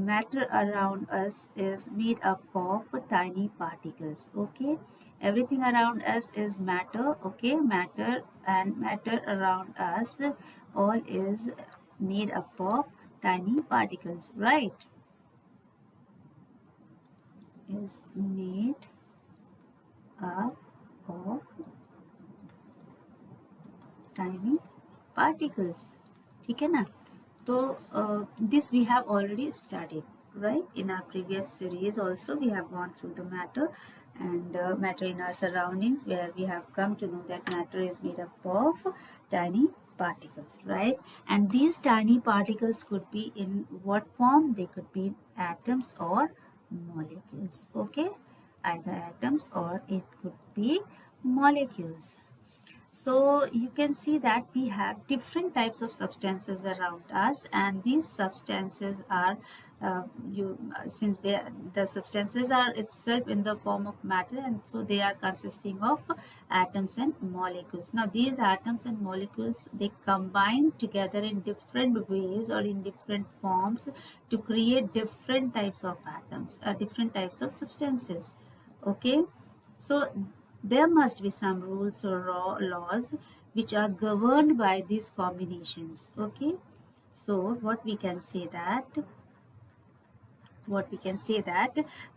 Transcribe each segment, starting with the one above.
matter around us is made up of tiny particles. Okay, everything around us is matter. Okay, matter and matter around us all is made up of tiny particles, right? Is made up of tiny particles. ठीक है ना? तो this we have already studied, right? In our previous series also we have gone through the matter and matter in our surroundings, where we have come to know that matter is made up of tiny particles, right? And these tiny particles could be in what form? They could be atoms or molecules. Okay, either atoms or it could be molecules. So you can see that we have different types of substances around us, and these substances are since the substances are itself in the form of matter, and so they are consisting of atoms and molecules. Now these atoms and molecules, they combine together in different ways or in different forms to create different types of atoms, different types of substances. Okay, so there must be some rules or laws which are governed by these combinations. Okay, so what we can say that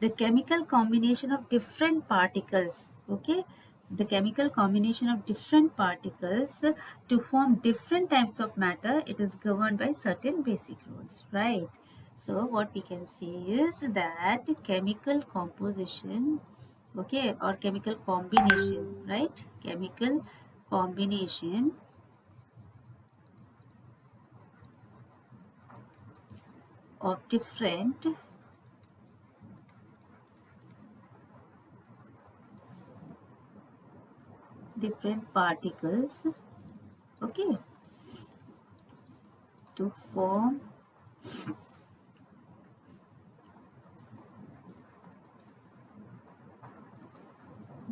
the chemical combination of different particles, okay, the chemical combination of different particles to form different types of matter, it is governed by certain basic rules, right? So what we can say is that chemical composition, okay, or chemical combination, right? Chemical combination of different particles, okay, to form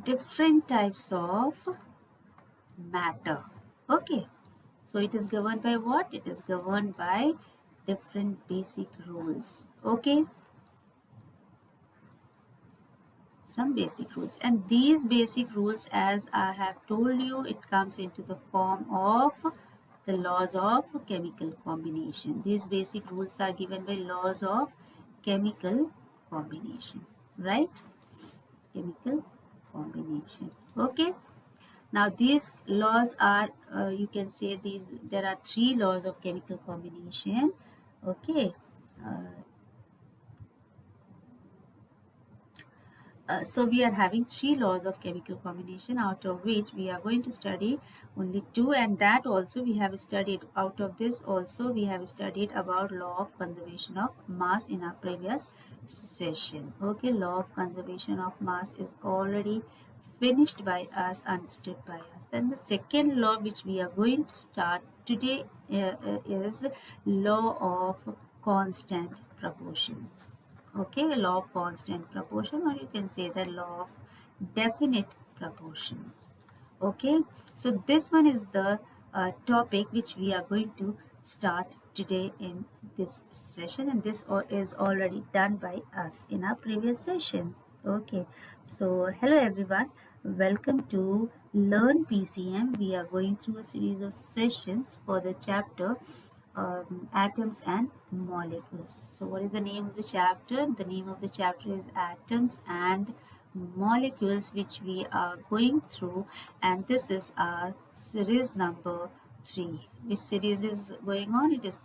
different types of matter. Okay, so it is governed by what? It is governed by different basic rules. Okay, some basic rules, and these basic rules, as I have told you, it comes into the form of the laws of chemical combination. These basic rules are given by laws of chemical combination, right? Chemical combination. Okay, now these laws are you can say there are three laws of chemical combination. Okay, so we are having three laws of chemical combination, out of which we are going to study only two, and that also we have studied. Out of this also we have studied about law of conservation of mass in our previous session. Okay, law of conservation of mass is already finished by us, understood by us. Then the second law which we are going to start today is law of constant proportions. Okay, law of constant proportion, or you can say the law of definite proportions. Okay, so this one is the topic which we are going to start today in this session, and this is already done by us in our previous session. Okay, so hello everyone, welcome to Learn PCM. We are going through a series of sessions for the chapter atoms and molecules. So what is the name of the chapter? The name of the chapter is atoms and molecules, which we are going through, and this is our series number 3. Which series is going on? It is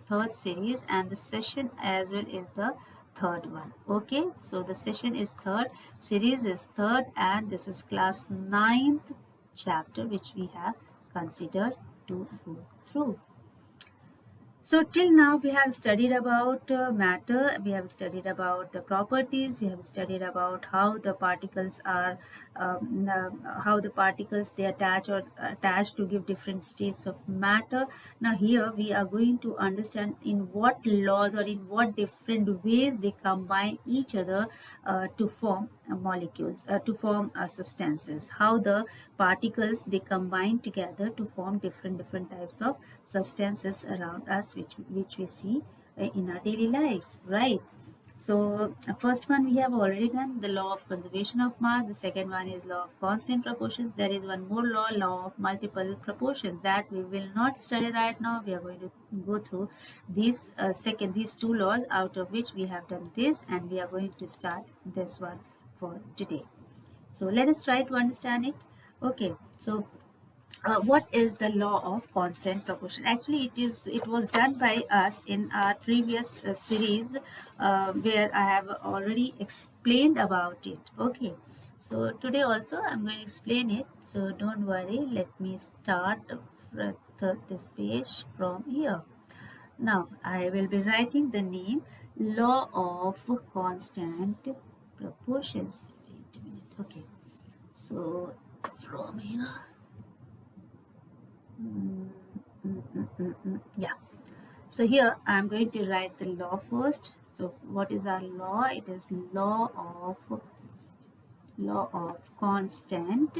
third series, and the session as well is the third one. Okay, so the session is third, series is third, and this is class 9th chapter which we have considered to go through. So till now we have studied about matter, we have studied about the properties, we have studied about how the particles are, how the particles they attach or attach to give different states of matter. Now here we are going to understand in what laws or in what different ways they combine each other to form molecules, to form substances. How the particles they combine together to form different types of substances around us, which we see in our daily lives, right? So first one we have already done, the law of conservation of mass. The second one is law of constant proportions. There is one more law, law of multiple proportions, that we will not study right now. We are going to go through these two laws, out of which we have done this, and we are going to start this one for today. So let us try to understand it. Okay, so what is the law of constant proportion? Actually, it was done by us in our previous series, where I have already explained about it. Okay, so today also I'm going to explain it, so don't worry. Let me start this page from here. Now I will be writing the name, law of constant proportions. Wait a minute. Okay, so from here. Yeah. So here I'm going to write the law first. So what is our law? It is law of constant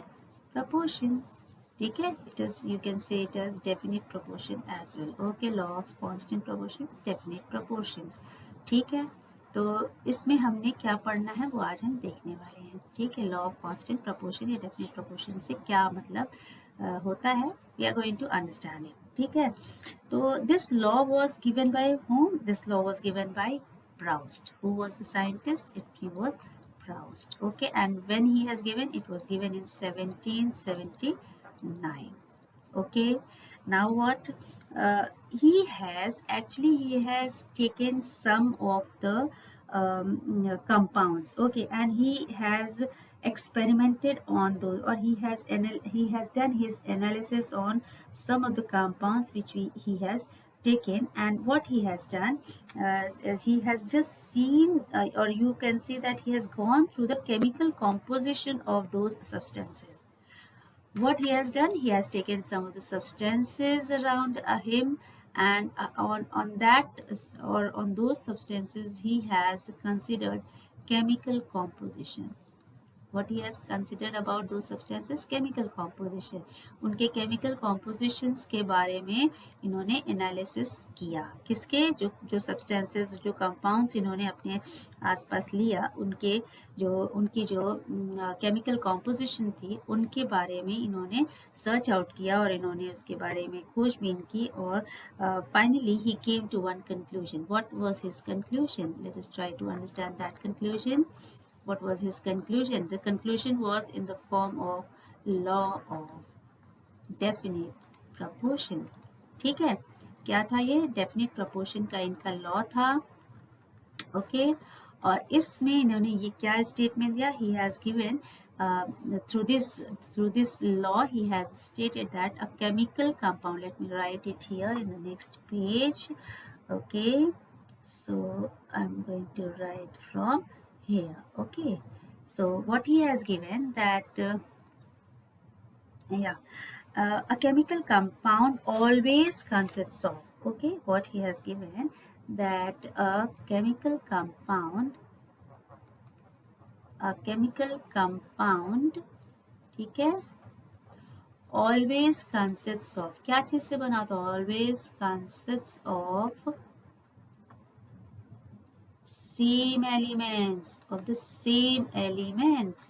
proportions. Okay, it is, you can say it as definite proportion as well. Okay, law of constant proportion, definite proportion. ठीक है, तो इसमें हमने क्या पढ़ना है वो आज हम देखने वाले हैं. ठीक है, लॉ ऑफ कांस्टेंट प्रोपोर्शन या डेफिनेट प्रोपोर्शन से क्या मतलब होता है, we are going to understand it. ठीक है, तो this law was given by whom? This law was given by Proust. Who was the scientist? He was Proust. Okay, and when he has given, it was given in 1779. Okay, now what, he has taken some of the compounds. Okay, and he has experimented on those, or he has done his analysis on some of the compounds which he has taken. And what he has done is he has just seen, or you can see that he has gone through the chemical composition of those substances. What he has done, he has taken some of the substances around him, and on that, or on those substances, he has considered chemical composition. What he has considered about those substances, chemical composition. उनके chemical compositions के बारे में इन्होंने analysis किया. किसके, जो substances, जो compounds इन्होंने अपने आसपास लिया, उनकी जो chemical composition थी, उनके बारे में इन्होंने search out किया, और इन्होंने उसके बारे में खोजबीन की, और finally he came to one conclusion. What was his conclusion? Let us try to understand that conclusion. What was his conclusion? The conclusion was in the form of law of definite proportion. ठीक है, क्या था ये? Definite proportion का इनका law था. Okay, और इसमें इन्होंने ये क्या statement दिया? He has given through this law, he has stated that a chemical compound. Let me write it here in the next page. Okay, so I'm going to write from here. Okay, so what he has given that a chemical compound always consists of, okay, what he has given, that a chemical compound ठीक है, always consists of, क्या चीज से बना? तो always consists of same elements, of the same elements.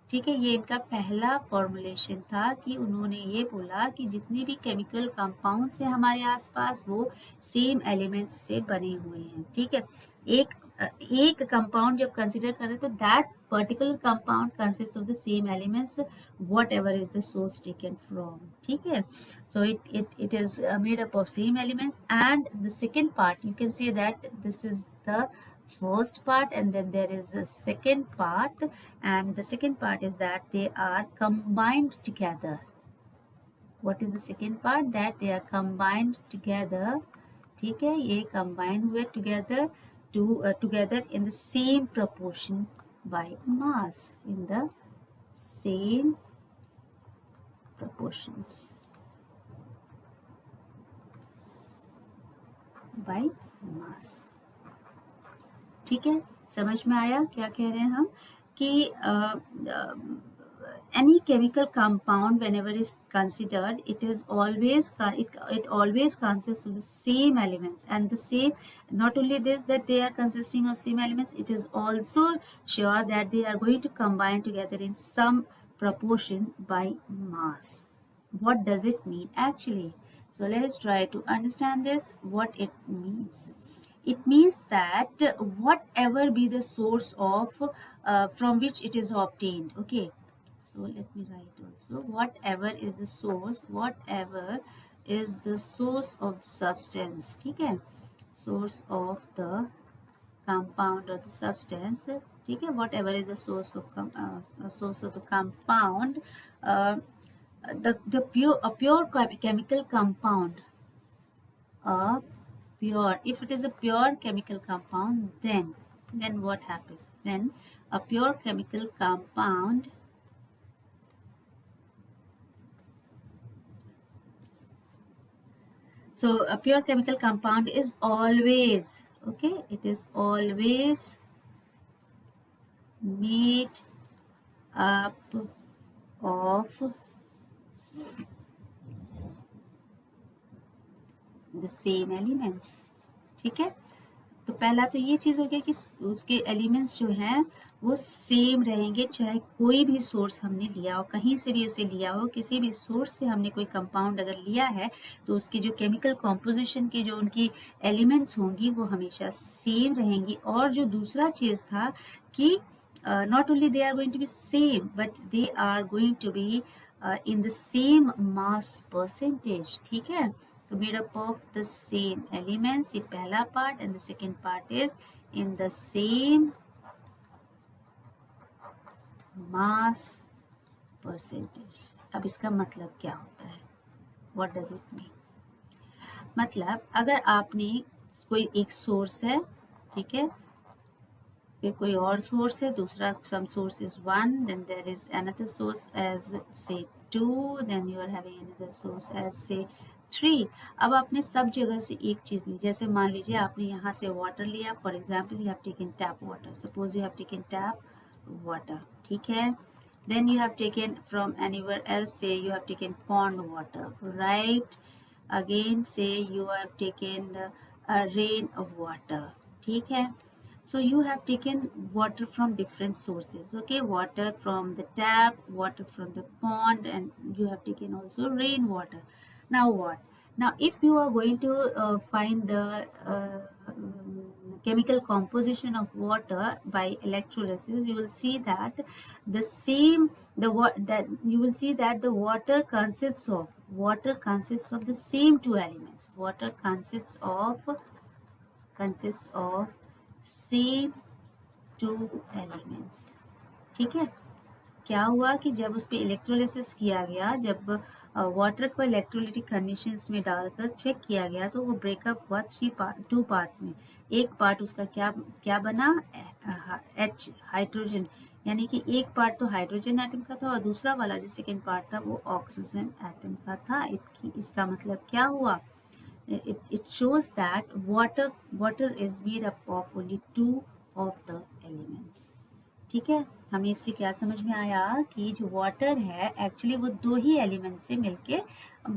ठीक है, ये इनका पहला फॉर्मुलेशन था कि उन्होंने ये बोला कि जितने भी केमिकल कंपाउंड्स हैं हमारे आसपास, वो सेम एलिमेंट्स से बने हुए हैं. ठीक है, एक कंपाउंड जब कंसिडर करें तो that particular compound consist of the same elements, what ever is the source taken from. ठीक है, so it is made up of same elements. And the second part, you can say that this is the first part, and then there is a second part, and the second part is that they are combined together. What is the second part? That they are combined together. ठीक है, ये combine हुए together in the same proportion by mass, in the same proportions by mass. ठीक है, समझ में आया क्या कह रहे हैं हम? कि any chemical compound, whenever is considered, it is always it always consists of the same elements, and the same, not only this that they are consisting of same elements, it is also sure that they are going to combine together in some proportion by mass. What does it mean actually? So let's try to understand this, what it means. It means that whatever be the source of from which it is obtained. Okay, so let me write also, whatever is the source, whatever is the source of the substance, okay, source of the compound or the substance, okay, whatever is the source of source of the compound, uh, the pure a pure chemical compound, a pure, if it is a pure chemical compound, then what happens? Then a pure chemical compound, so a pure chemical compound is always, okay, it is always made up of the same elements, ठीक है। तो पहला तो ये चीज़ हो गया कि उसके एलिमेंट्स जो हैं वो सेम रहेंगे, चाहे कोई भी सोर्स हमने लिया हो, कहीं से भी उसे लिया हो, किसी भी सोर्स से हमने कोई कंपाउंड अगर लिया है तो उसकी जो केमिकल कॉम्पोजिशन की जो उनकी एलिमेंट्स होंगी वो हमेशा सेम रहेंगी। और जो दूसरा चीज़ था कि not only they are going to be same, but they are going to be in the same mass percentage, ठीक है। तो made up of the same elements, ये पहला part, and the second part is in the same mass percentage। अब इसका मतलब क्या होता है, what does it mean? मतलब अगर आपने कोई एक सोर्स है, ठीक है, फिर कोई और सोर्स है, दूसरा some source is 1, then there is another source as say 2, then you are having another source as say 3। अब आपने सब जगह से एक चीज़ ली, जैसे मान लीजिए आपने यहाँ से वाटर लिया, for example you have taken tap water, suppose you have taken tap water, ठीक है। then you have taken from anywhere else, say you have taken pond water, right? Again say you have taken rain water, ठीक है। so you have taken water from different sources, okay, water from the tap, water from the pond, and you have taken also rainwater. Now what? Now if you are going to find the chemical composition of water by electrolysis, you will see that the same that you will see that the water consists of the same two elements, water consists of same two elements, ठीक है। क्या हुआ कि जब उस पर electrolysis किया गया, जब वाटर को इलेक्ट्रोलिटिक कंडीशंस में डालकर चेक किया गया तो वो ब्रेकअप हुआ टू पार्ट्स में। एक पार्ट उसका क्या क्या बना, H हाइड्रोजन, यानी कि एक पार्ट तो हाइड्रोजन एटम का था और दूसरा वाला जो सेकेंड पार्ट था वो ऑक्सीजन एटम का था। इसका मतलब क्या हुआ, it shows that water is made up of only two of the elements, ठीक है। हमें इससे क्या समझ में आया कि जो वाटर है एक्चुअली वो दो ही एलिमेंट से मिलके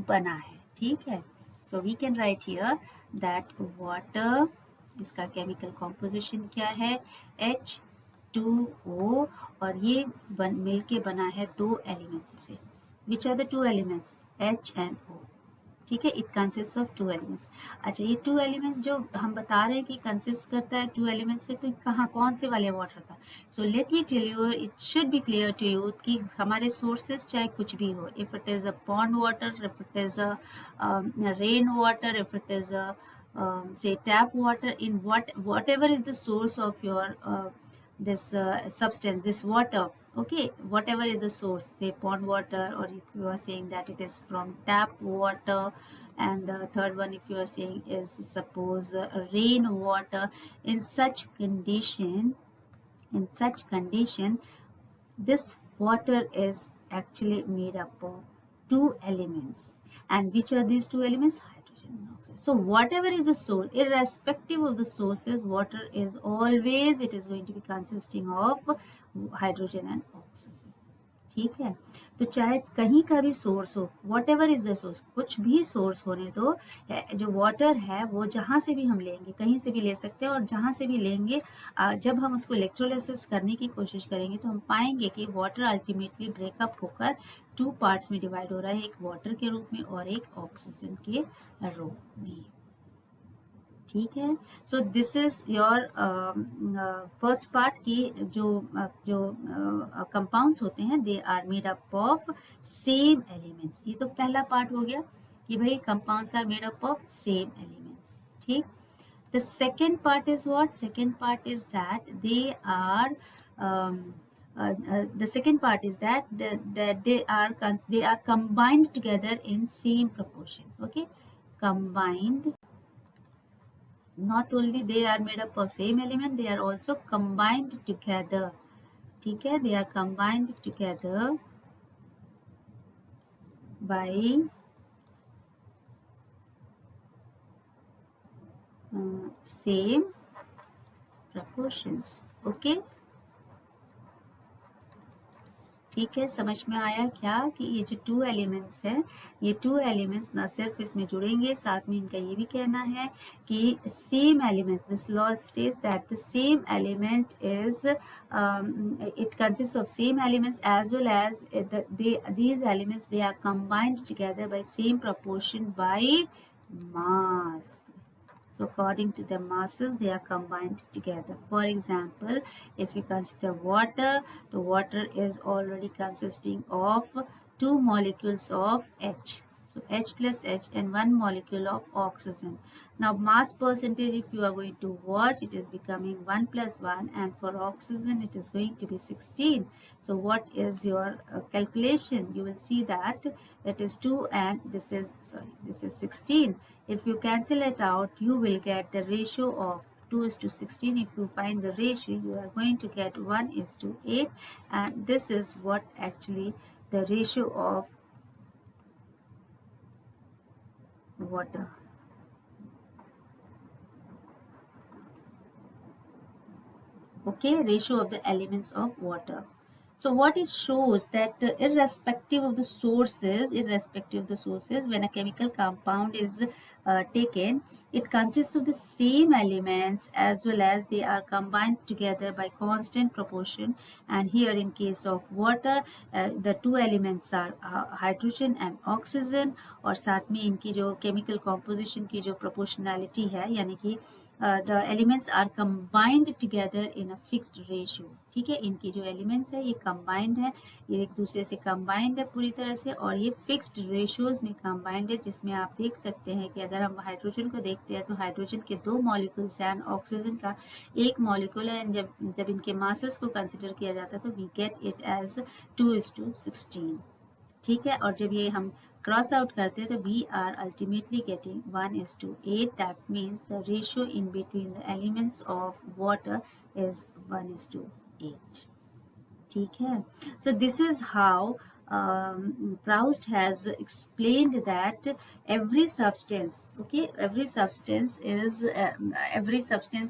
बना है, ठीक है। So we can write here that water, इसका केमिकल कॉम्पोजिशन क्या है, H2O, और ये मिलके बना है दो एलिमेंट्स से। Which are the two elements, H and O, ठीक है। It consist of two elements. अच्छा, ये टू एलिमेंट्स जो हम बता रहे हैं कि कंसिस्ट करता है टू एलिमेंट्स से, तो कहाँ कौन से वाले वाटर का? So let me tell you, it should be clear to you कि हमारे सोर्सेज चाहे कुछ भी हो, if it is a pond water, if it is a rain water, if it is a say tap water, in whatever is the source of your this substance, this water, okay, whatever is the source, say pond water, or if you are saying that it is from tap water, and the third one if you are saying is suppose rain water, in such condition this water is actually made up of two elements. And which are these two elements? Hydrogen and oxygen. So whatever is the source, irrespective of the sources, water is always, it is going to be consisting of hydrogen and oxygen, ठीक है। तो चाहे कहीं का भी source हो, what ever is the source, कुछ भी सोर्स होने दो, जो वाटर है वो जहाँ से भी हम लेंगे, कहीं से भी ले सकते हैं, और जहाँ से भी लेंगे जब हम उसको इलेक्ट्रोलाइसिस करने की कोशिश करेंगे तो हम पाएंगे कि वाटर अल्टीमेटली ब्रेकअप होकर टू पार्ट्स में डिवाइड हो रहा है, एक वाटर के रूप में और एक ऑक्सीजन के रूप में। ठीक है। So this is your first part की जो कंपाउंड्स होते हैं they are made up of same elements. ये तो पहला पार्ट हो गया कि भाई compounds are made up of same elements. ठीक। The second part is what? Second part is that the second part is that they are combined together in same proportion. Okay, combined. Not only they are made up of same element, they are also combined together. ठीक है, they are combined together by same proportions. Okay. ठीक है, समझ में आया क्या कि ये जो टू एलिमेंट्स है, ये टू एलिमेंट्स ना सिर्फ इसमें जुड़ेंगे, साथ में इनका ये भी कहना है कि same elements, this law states that the same element is it consists of same elements as well as these elements they are combined together by same proportion by mass. So according to the masses, they are combined together. For example, if you consider water, the water is already consisting of two molecules of H. So H plus H and one molecule of oxygen. Now mass percentage, if you are going to watch, it is becoming 1 plus 1, and for oxygen it is going to be 16. So what is your calculation? You will see that it is 2 and this is 16. If you cancel it out, you will get the ratio of 2 is to 16. If you find the ratio, you are going to get 1 is to 8, and this is what actually the ratio of water. Okay, ratio of the elements of water. So what it shows that irrespective of the sources, when a chemical compound is taken, it consists of the same elements as well as they are combined together by constant proportion. And here in case of water, the two elements are hydrogen and oxygen, और साथ में इनकी जो chemical composition की जो proportionality है, यानी कि the elements are combined together in a fixed ratio. ठीक है, इनकी जो elements है ये combined है, ये एक दूसरे से combined है पूरी तरह से, और ये fixed ratios में combined है, जिसमें आप देख सकते हैं कि अगर हम हाइड्रोजन को देखते हैं तो हाइड्रोजन के दो मॉलिक्यूल्स हैं, ऑक्सीजन का एक मॉलिक्यूल है, जब इनके मासेस को कंसिडर किया जाता है तो वी गेट इट एज 2:16. ठीक है, और जब ये हम क्रॉस आउट करते हैं तो we are ultimately getting 1:8. That means the ratio in between the elements of water is 1:8. ठीक है. So this is how Proust has explained that every substance, okay, every substance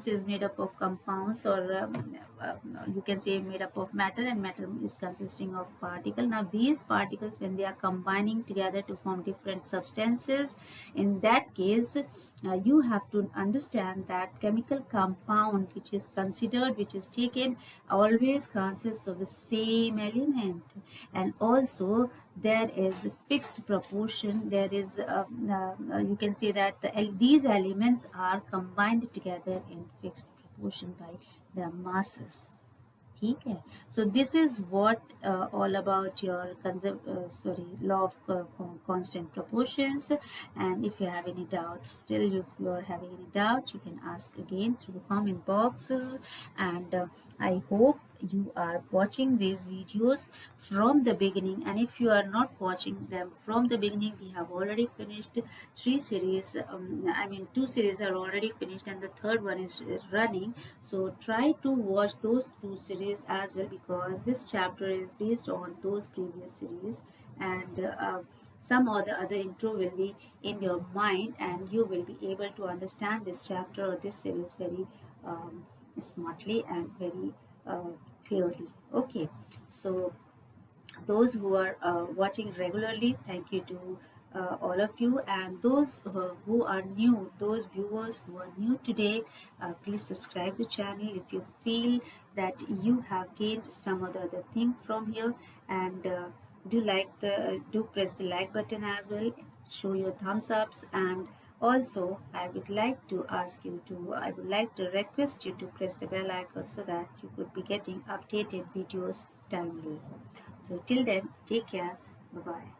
is made up of compounds, or you can say made up of matter, and matter is consisting of particle. Now these particles, when they are combining together to form different substances, in that case you have to understand that chemical compound which is considered, which is taken, always consists of the same element, and also there is a fixed proportion. There is you can say that these elements are combined together in fixed proportion by the masses. ठीक है. So this is what all about your law of constant proportions. And if you have any doubt, still if you are having any doubt, you can ask again through the comment boxes. And I hope you are watching these videos from the beginning, and if you are not watching them from the beginning, we have already finished 3 series. I mean 2 series are already finished and the third one is running. So try to watch those 2 series as well, because this chapter is based on those previous series, and some or the other intro will be in your mind, and you will be able to understand this chapter or this series very smartly and very clearly. Okay, so those who are watching regularly, thank you to all of you, and those who are new, those viewers who are new today, please subscribe the channel if you feel that you have gained some other thing from here, and do press the like button as well, show your thumbs ups, and also I would like to request you to press the bell icon so that you could be getting updated videos timely. So till then, take care. Bye bye.